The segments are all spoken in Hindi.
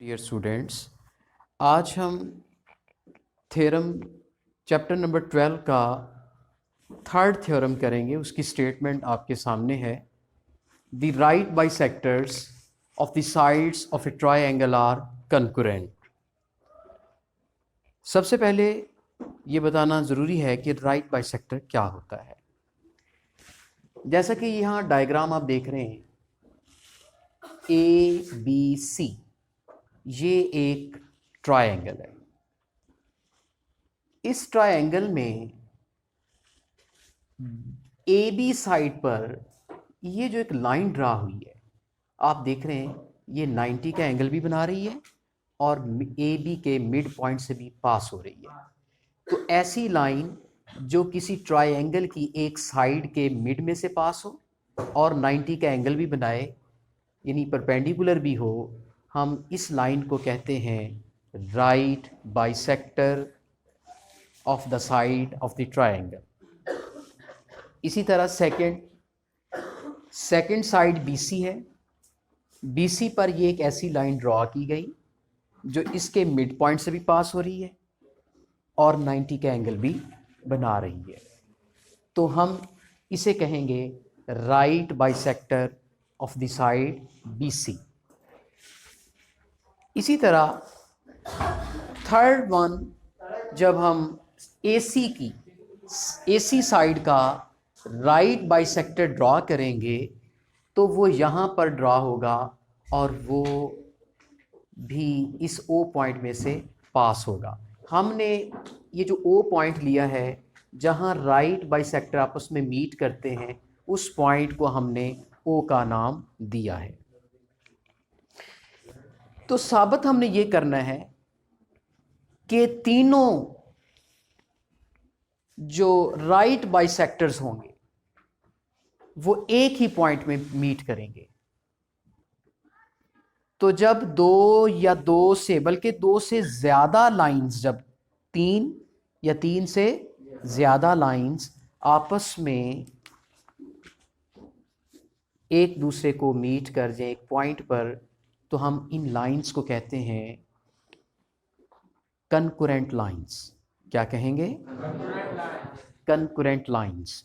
डियर स्टूडेंट्स, आज हम थ्योरम चैप्टर नंबर 12 का थर्ड थ्योरम करेंगे। उसकी स्टेटमेंट आपके सामने है। The right bisectors of the sides of a triangle are concurrent. सबसे पहले ये बताना ज़रूरी है कि राइट बाइसेक्टर क्या होता है। जैसा कि यहाँ डायग्राम आप देख रहे हैं, ABC, ये एक ट्रायंगल है। इस ट्रायंगल में AB साइड पर ये जो एक लाइन ड्रा हुई है, आप देख रहे हैं, ये 90 का एंगल भी बना रही है और AB के मिड पॉइंट से भी पास हो रही है। तो ऐसी लाइन जो किसी ट्रायंगल की एक साइड के मिड में से पास हो और 90 का एंगल भी बनाए, यानी परपेंडिकुलर भी हो, हम इस लाइन को कहते हैं right bisector of the side of the triangle. इसी तरह सेकंड साइड BC है। BC पर ये एक ऐसी लाइन ड्रॉ की गई जो इसके मिड पॉइंट से भी पास हो रही है और 90 का एंगल भी बना रही है। तो हम इसे कहेंगे right bisector of the side BC। इसी तरह थर्ड वन, जब हम AC साइड का राइट बाइसेक्टर ड्रॉ करेंगे तो वो यहाँ पर ड्रॉ होगा और वो भी इस O पॉइंट में से पास होगा। हमने ये जो O पॉइंट लिया है, जहाँ राइट बाइसेक्टर आपस में मीट करते हैं, उस पॉइंट को हमने O का नाम दिया है। तो साबित हमने ये करना है कि तीनों जो राइट बाइसेक्टर्स होंगे वो एक ही पॉइंट में मीट करेंगे। तो जब दो या दो से, बल्कि दो से ज्यादा लाइंस, जब तीन या तीन से ज्यादा लाइंस आपस में एक दूसरे को मीट कर जाए एक पॉइंट पर, तो हम इन लाइंस को कहते हैं कंकरेंट लाइंस। क्या कहेंगे? Concurrent lines.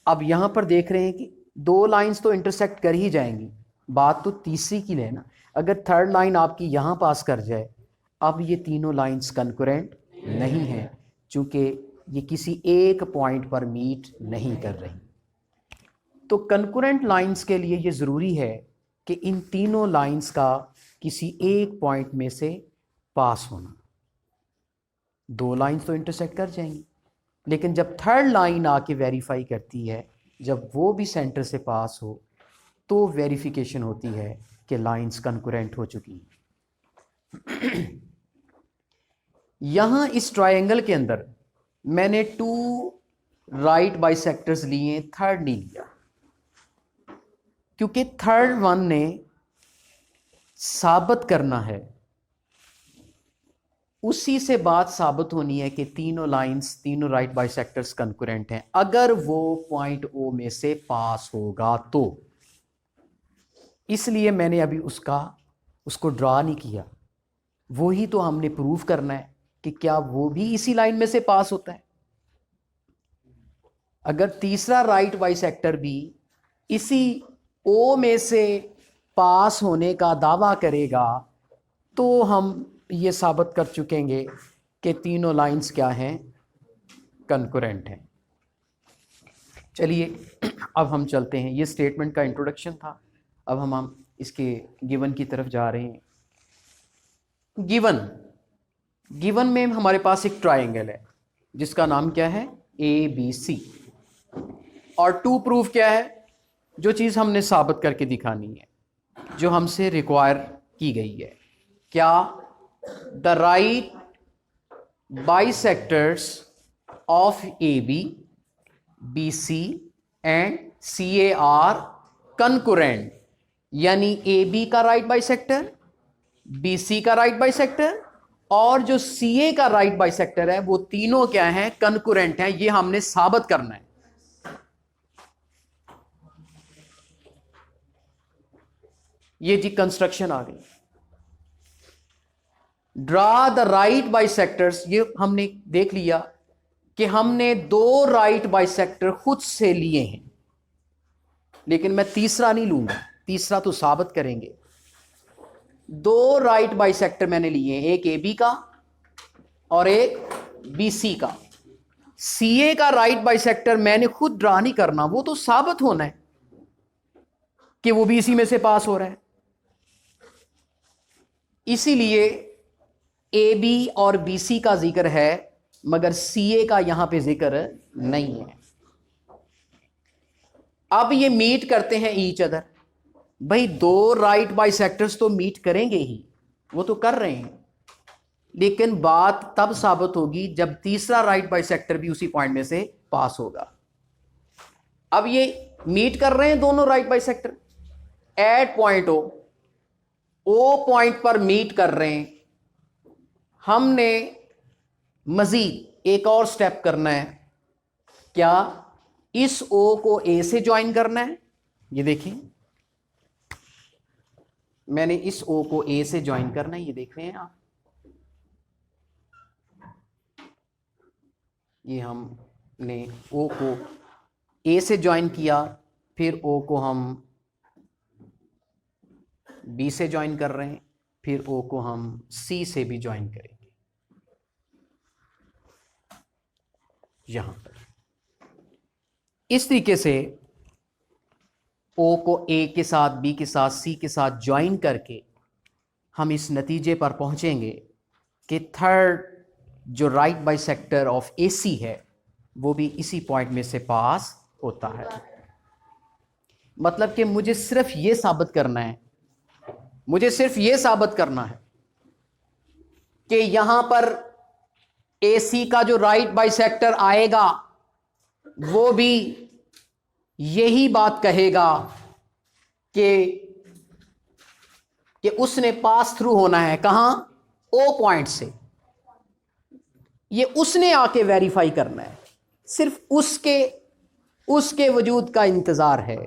अब यहां पर देख रहे हैं कि दो लाइंस तो इंटरसेक्ट कर ही जाएंगी, बात तो तीसरी की लेना। अगर थर्ड लाइन आपकी यहां पास कर जाए, अब ये तीनों लाइंस कंकरेंट नहीं है, चूंकि ये किसी एक पॉइंट पर मीट नहीं कर रही। तो कंकरेंट लाइंस के लिए ये ज़रूरी है कि इन तीनों लाइंस का किसी एक पॉइंट में से पास होना। दो लाइंस तो इंटरसेक्ट कर जाएंगी, लेकिन जब थर्ड लाइन आके वेरीफाई करती है, जब वो भी सेंटर से पास हो, तो वेरिफिकेशन होती है कि लाइंस कंकरेंट हो चुकी हैं। यहां इस ट्रायंगल के अंदर मैंने 2 राइट बाइसेक्टर्स लिए, थर्ड नहीं लिया, क्योंकि थर्ड वन ने साबित करना है, उसी से बात साबित होनी है कि तीनों लाइंस, तीनों राइट बाइसेक्टर्स कंकरेंट हैं, अगर वो पॉइंट O में से पास होगा तो। इसलिए मैंने अभी उसको ड्रा नहीं किया। वो ही तो हमने प्रूव करना है कि क्या वो भी इसी लाइन में से पास होता है। अगर तीसरा राइट बाइसेक्टर भी इसी O में से पास होने का दावा करेगा, तो हम ये साबित कर चुकेंगे कि तीनों लाइंस क्या हैं? कंकरेंट हैं। चलिए अब हम चलते हैं। ये स्टेटमेंट का इंट्रोडक्शन था। अब हम इसके गिवन की तरफ जा रहे हैं। गिवन में हमारे पास एक ट्रायंगल है जिसका नाम क्या है? ABC। और 2 प्रूफ क्या है? जो चीज़ हमने साबित करके दिखानी है, जो हमसे रिक्वायर की गई है। क्या? The right bisectors of AB, BC and CA are concurrent. यानी AB का राइट बाइसेक्टर, BC का राइट बाइसेक्टर और जो CA का राइट बाइसेक्टर है, वो तीनों क्या हैं? कंकरेंट हैं। ये हमने साबित करना है। ये जी कंस्ट्रक्शन आ गई। ड्रा द राइट बाइसेक्टर्स, ये हमने देख लिया कि हमने दो राइट बाइसेक्टर खुद से लिए हैं, लेकिन मैं तीसरा नहीं लूंगा, तीसरा तो साबित करेंगे। दो राइट बाइसेक्टर मैंने लिए, एक ए बी का और एक बी सी का। सी ए का राइट बाइसेक्टर मैंने खुद ड्रा नहीं करना, वो तो साबित होना है कि वो बी सी में से पास हो रहा है। इसीलिए ए बी और बी सी का जिक्र है, मगर सी ए का यहां पे जिक्र नहीं है। अब ये मीट करते हैं ईच अदर। भाई दो राइट बाइसेक्टर्स तो मीट करेंगे ही, वो तो कर रहे हैं, लेकिन बात तब साबित होगी जब तीसरा राइट बाइसेक्टर भी उसी पॉइंट में से पास होगा। अब ये मीट कर रहे हैं दोनों right bisector at point O point पर मीट कर रहे हैं। हमने मजीद एक और स्टेप करना है। क्या? इस ओ को ए से ज्वाइन करना है। ये देखिए, मैंने इस ओ को ए से ज्वाइन करना है, ये देख रहे हैं आप। ये हमने ओ को ए से ज्वाइन किया, फिर ओ को हम बी से ज्वाइन कर रहे हैं, फिर ओ को हम सी से भी ज्वाइन करेंगे। यहां पर इस तरीके से ओ को ए के साथ, बी के साथ, सी के साथ ज्वाइन करके हम इस नतीजे पर पहुंचेंगे कि थर्ड जो राइट बाइसेक्टर ऑफ ए सी है वो भी इसी पॉइंट में से पास होता है। मतलब कि मुझे सिर्फ ये साबित करना है, मुझे सिर्फ ये साबित करना है कि यहां पर ए सी का जो राइट बाइसेक्टर आएगा वो भी यही बात कहेगा कि उसने पास थ्रू होना है। कहां? ओ पॉइंट से। ये उसने आके वेरीफाई करना है, सिर्फ उसके वजूद का इंतजार है।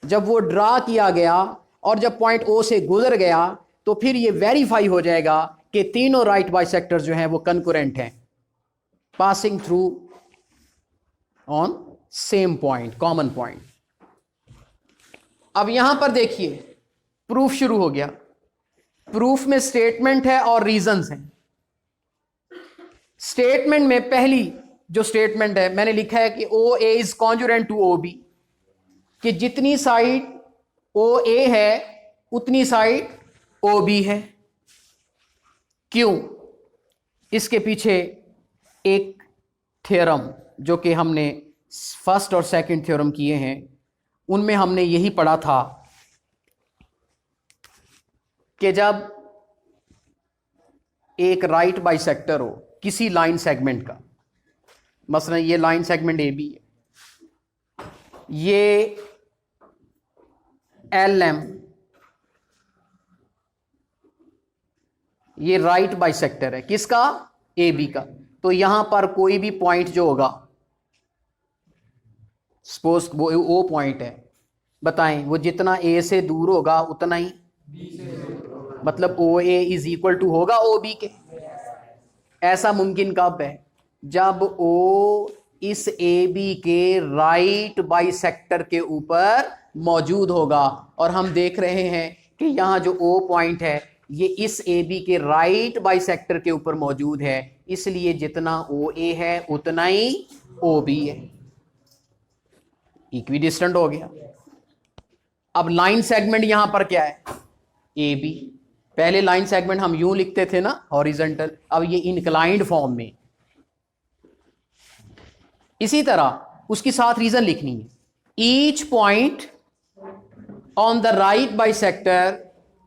जब वो ड्रा किया गया और जब पॉइंट ओ से गुजर गया तो फिर ये वेरीफाई हो जाएगा कि तीनों राइट बाइसेक्टर्स जो हैं वो कंकरेंट हैं, passing through on same point, common point. अब यहां पर देखिए प्रूफ शुरू हो गया। प्रूफ में स्टेटमेंट है और रीजंस हैं। स्टेटमेंट में पहली जो स्टेटमेंट है मैंने लिखा है कि ओ A is congruent to O B, कि जितनी साइड ओ ए है उतनी साइड ओ बी है। क्यों? इसके पीछे एक थ्योरम जो कि हमने फर्स्ट और सेकंड थ्योरम किए हैं, उनमें हमने यही पढ़ा था कि जब एक राइट बाइसेक्टर हो किसी लाइन सेगमेंट का, मसलन ये लाइन सेगमेंट ए बी है, ये एल एम, ये राइट बाइसेक्टर है किसका? ए बी का। तो यहां पर कोई भी पॉइंट जो होगा, सपोज वो ओ पॉइंट है, बताएं वो जितना ए से दूर होगा उतना ही बी से, मतलब ओ ए इज इक्वल टू होगा ओ बी के। ऐसा मुमकिन कब है? जब ओ इस ए बी के राइट बाइसेक्टर के ऊपर मौजूद होगा। और हम देख रहे हैं कि यहां जो ओ पॉइंट है ये इस ए बी के राइट बाइसेक्टर के ऊपर मौजूद है, इसलिए जितना ओ ए है उतना ही ओ बी है, इक्वी डिस्टेंट हो गया। अब लाइन सेगमेंट यहां पर क्या है? A B. पहले लाइन सेगमेंट हम यूं लिखते थे ना, हॉरिजॉन्टल, अब ये इंक्लाइंड फॉर्म में। इसी तरह उसकी साथ रीजन लिखनी है। Each point on the right bisector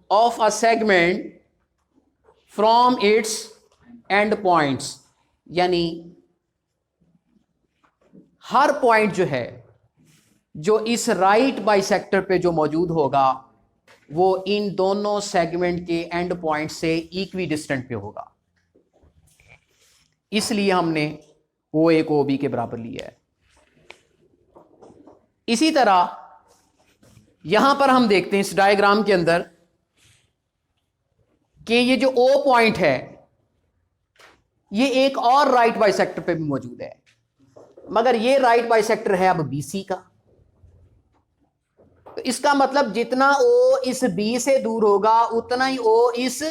of a segment from its and points, यानी हर पॉइंट जो है जो इस राइट बाइसेक्टर पे जो मौजूद होगा वो इन दोनों सेगमेंट के एंड पॉइंट से इक्वी डिस्टेंट पे होगा। इसलिए हमने ओ ए को ओ बी के बराबर लिया है। इसी तरह यहां पर हम देखते हैं इस डायग्राम के अंदर कि ये जो ओ पॉइंट है ये एक और राइट बाइसेक्टर पे भी मौजूद है, मगर ये राइट बाइसेक्टर है अब बीसी का। तो इसका मतलब जितना ओ इस बी से दूर होगा उतना ही ओ इस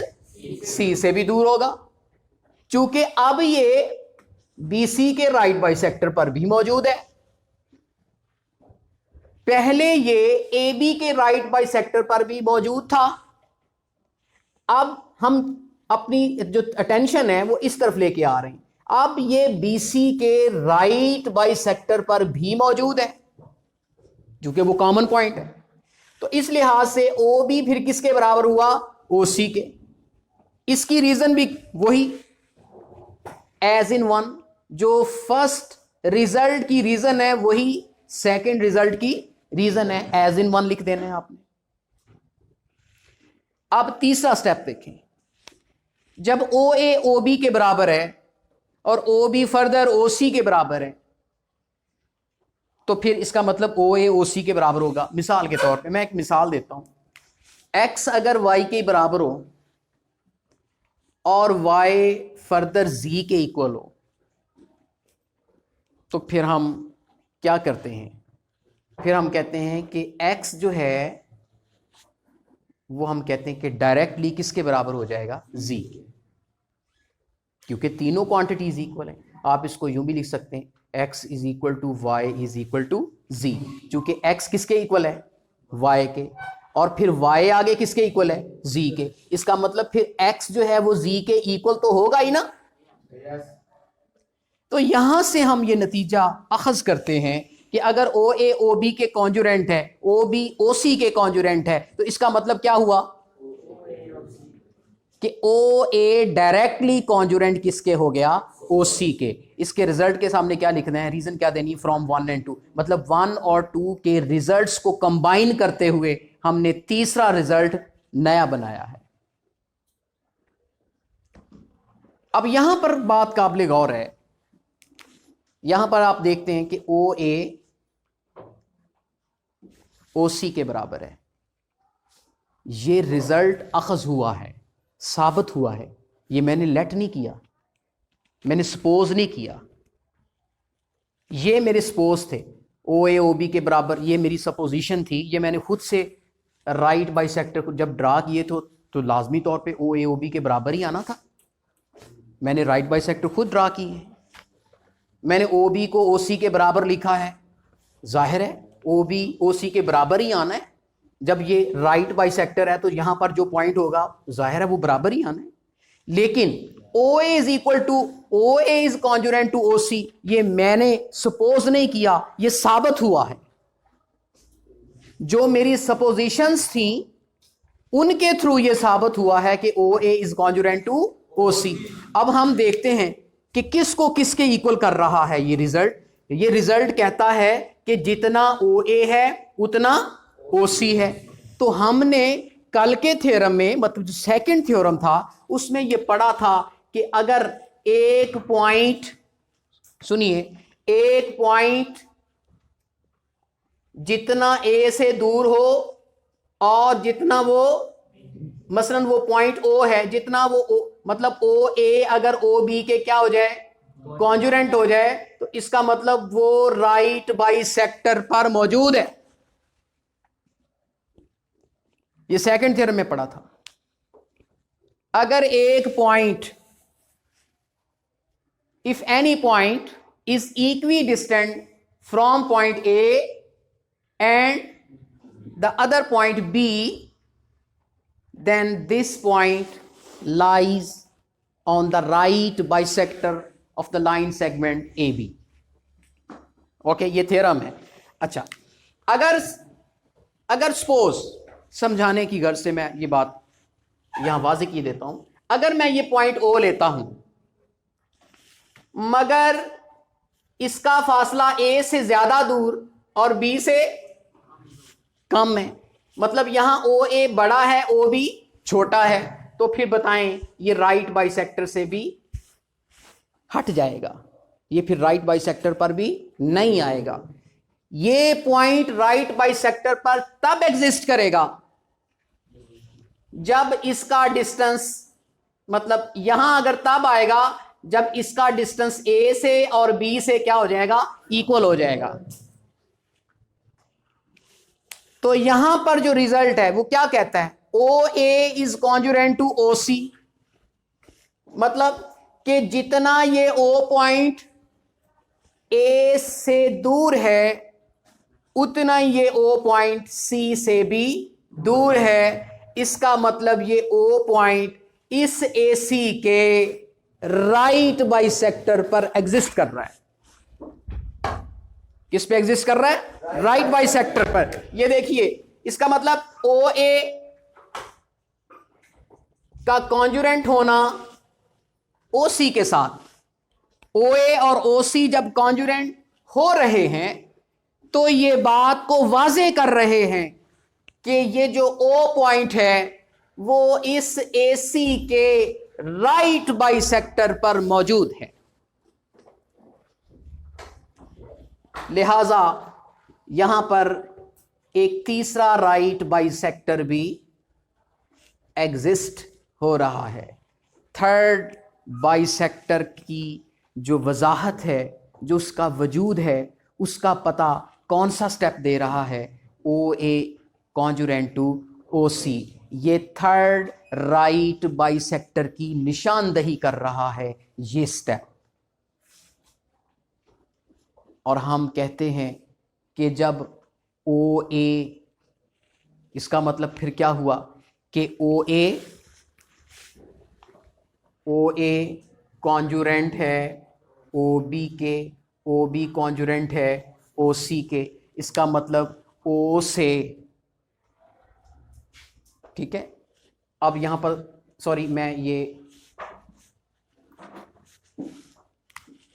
सी से भी दूर होगा, चूंकि अब ये बीसी के राइट बाइसेक्टर पर भी मौजूद है। पहले ये ए बी के राइट बाइसेक्टर पर भी मौजूद था। अब हम अपनी जो अटेंशन है वो इस तरफ लेके आ रहे हैं, अब ये बीसी के राइट बाइसेक्टर पर भी मौजूद है, क्योंकि वो कॉमन पॉइंट है। तो इस लिहाज से ओ बी फिर किसके बराबर हुआ? ओ सी के। इसकी रीजन भी वही एज इन वन, जो फर्स्ट रिजल्ट की रीजन है वही सेकंड रिजल्ट की रीजन है, एज इन वन लिख देना है आपने। अब तीसरा स्टेप देखें, जब ओ ए ओ बी के बराबर है और ओ बी फर्दर ओ सी के बराबर है, तो फिर इसका मतलब ओ ए ओ सी के बराबर होगा। मिसाल के तौर पे मैं एक मिसाल देता हूं, एक्स अगर वाई के बराबर हो और वाई फर्दर जी के इक्वल हो, तो फिर हम क्या करते हैं? फिर हम कहते हैं कि एक्स जो है वो हम कहते हैं कि डायरेक्टली किसके बराबर हो जाएगा? जी के, क्योंकि तीनों क्वांटिटीज इक्वल हैं। आप इसको यूं भी लिख सकते हैं, x is equal to y is equal to z, चूंकि x किसके इक्वल है? y के, और फिर y आगे किसके इक्वल है? z के। इसका मतलब फिर x जो है वो z के इक्वल तो होगा ही ना। तो यहां से हम ये नतीजा अखज करते हैं कि अगर ओ ए ओ बी के कॉन्जुरेंट है, ओ बी ओ सी के कॉन्जुरेंट है, तो इसका मतलब क्या हुआ कि ओ ए डायरेक्टली कॉन्जुरेंट किसके हो गया? ओ सी के। इसके रिजल्ट के सामने क्या लिखना है? रीजन क्या देनी? फ्रॉम 1 एंड 2, मतलब 1 और 2 के रिजल्ट्स को कंबाइन करते हुए हमने तीसरा रिजल्ट नया बनाया है। अब यहां पर बात काबिल गौर है, यहां पर आप देखते हैं कि ओ ए ओ सी के बराबर है। ये रिजल्ट अखज हुआ है, साबित हुआ है। ये मैंने लेट नहीं किया, मैंने सपोज नहीं किया, ये मेरे सपोज थे। ओ ए ओ बी के बराबर, ये मेरी सपोजिशन थी, ये मैंने खुद से राइट बाइसेक्टर को जब ड्रा किए तो लाजमी तौर पे ओ ए ओ बी के बराबर ही आना था। मैंने राइट बाइसेक्टर खुद ड्रा की है, मैंने ओ बी को ओ सी के बराबर लिखा है, जाहिर है ओ बी ओ सी के बराबर ही आना है। जब ये राइट बाइसेक्टर है तो यहां पर जो पॉइंट होगा जाहिर है वो बराबर ही आना है। लेकिन O A is equal to O A is congruent to O C, ये मैंने सपोज नहीं किया, ये साबित हुआ है। जो मेरी सपोजिशंस थी उनके थ्रू ये साबित हुआ है कि ओ A is congruent to O सी। अब हम देखते हैं कि किसको किसके इक्वल कर रहा है ये रिजल्ट। ये रिजल्ट कहता है कि जितना ओ ए है उतना ओ सी है। तो हमने कल के थ्योरम में, मतलब जो सेकंड थ्योरम था उसमें ये पढ़ा था कि अगर एक पॉइंट, सुनिए, एक पॉइंट जितना ए से दूर हो और जितना वो, मसलन वो पॉइंट ओ है, जितना वो मतलब ओ ए अगर ओ बी के क्या हो जाए? कॉन्जुरेंट हो जाए, तो इसका मतलब वो राइट बाइसेक्टर पर मौजूद है। ये सेकंड थ्योरम में पढ़ा था। अगर एक point, if any point is equidistant from point A and the other point B, then this point lies on the right bisector of the line segment AB. Okay, ये थ्योरम है। अच्छा, अगर सपोज, समझाने की गर्ज से मैं ये बात यहां वाज़ेह की देता हूं, अगर मैं ये पॉइंट O लेता हूं मगर इसका फासला A से ज्यादा दूर और B से कम है, मतलब यहां ओ ए बड़ा है ओ बी छोटा है, तो फिर बताएं ये राइट बाइसेक्टर से भी हट जाएगा, ये फिर राइट बाइसेक्टर पर भी नहीं आएगा। ये पॉइंट राइट बाइसेक्टर पर तब एग्जिस्ट करेगा जब इसका डिस्टेंस, मतलब यहां अगर तब आएगा जब इसका डिस्टेंस ए से और बी से क्या हो जाएगा, इक्वल हो जाएगा। तो यहां पर जो रिजल्ट है वो क्या कहता है, ओ A is congruent to O सी, मतलब कि जितना ये ओ पॉइंट ए से दूर है उतना ये ओ पॉइंट सी से भी दूर है। इसका मतलब ये ओ पॉइंट इस ए सी के राइट बाइसेक्टर पर एग्जिस्ट कर रहा है। किस पे एग्जिस्ट कर रहा है, राइट बाइसेक्टर पर। ये देखिए, इसका मतलब ओ ए का कॉन्जुरेंट होना ओ सी के साथ, ओ ए और ओ सी जब कॉन्जुरेंट हो रहे हैं तो ये बात को वाजे कर रहे हैं कि ये जो ओ पॉइंट है वो इस ए सी के राइट बाइसेक्टर पर मौजूद है। लिहाजा यहां पर एक तीसरा राइट बाइसेक्टर भी एग्जिस्ट हो रहा है। थर्ड बाइसेक्टर की जो वजाहत है, जो उसका वजूद है, उसका पता कौन सा स्टेप दे रहा है, ओ ए कॉन्जुरेंट टू ओ सी। ये थर्ड राइट बाइसेक्टर की निशानदही कर रहा है ये स्टेप। और हम कहते हैं कि जब ओ ए, इसका मतलब फिर क्या हुआ कि ओ ए कॉन्जुरेंट है ओ बी के, ओ बी कॉन्जुरेंट है ओ सी के। इसका मतलब ओ से, ठीक है। अब यहां पर सॉरी, मैं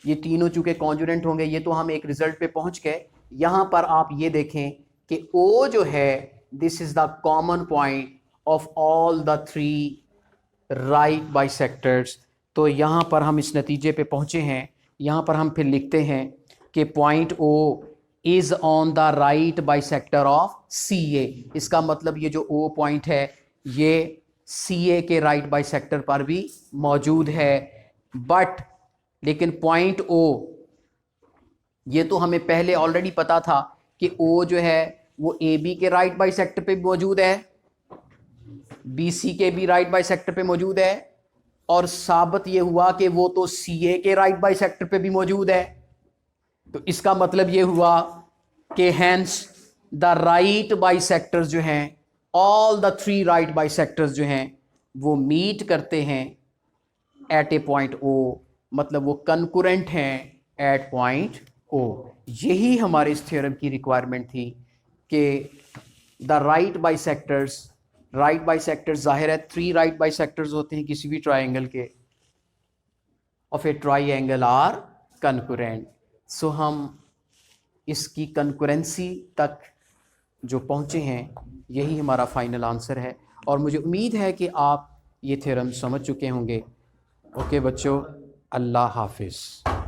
ये तीनों चूंकि कॉन्जुरेंट होंगे, ये तो हम एक रिजल्ट पे पहुंच गए। यहां पर आप ये देखें कि ओ जो है, this is the common point of all the three right bisectors. तो यहां पर हम इस नतीजे पे पहुंचे हैं। यहां पर हम फिर लिखते हैं कि point O is on the right bisector of C A. इसका मतलब ये जो ओ पॉइंट है ये सी ए के राइट बाइसेक्टर पर भी मौजूद है। बट लेकिन पॉइंट ओ, ये तो हमें पहले ऑलरेडी पता था कि ओ जो है वो ए बी के राइट बाइसेक्टर पे मौजूद है, बी सी के भी राइट बाइसेक्टर पे मौजूद है, और साबित ये हुआ कि वो तो सी ए के राइट बाइसेक्टर पे भी मौजूद है। तो इसका मतलब ये हुआ कि हैंस द राइट बाइसेक्टर्स जो हैं, all the three right bisectors जो हैं वो मीट करते हैं एट ए पॉइंट ओ, मतलब वो कंकुरेंट हैं एट पॉइंट ओ। यही हमारे इस थ्योरम की रिक्वायरमेंट थी कि द राइट बाइसेक्टर्स जाहिर है थ्री राइट बाइसेक्टर्स होते हैं किसी भी ट्राइंगल के, ऑफ ए ट्राइंगल आर कंकुरेंट। सो हम इसकी कंकुरेंसी तक जो पहुँचे हैं यही हमारा फाइनल आंसर है। और मुझे उम्मीद है कि आप ये थ्योरम समझ चुके होंगे। ओके बच्चों, अल्लाह हाफिज़।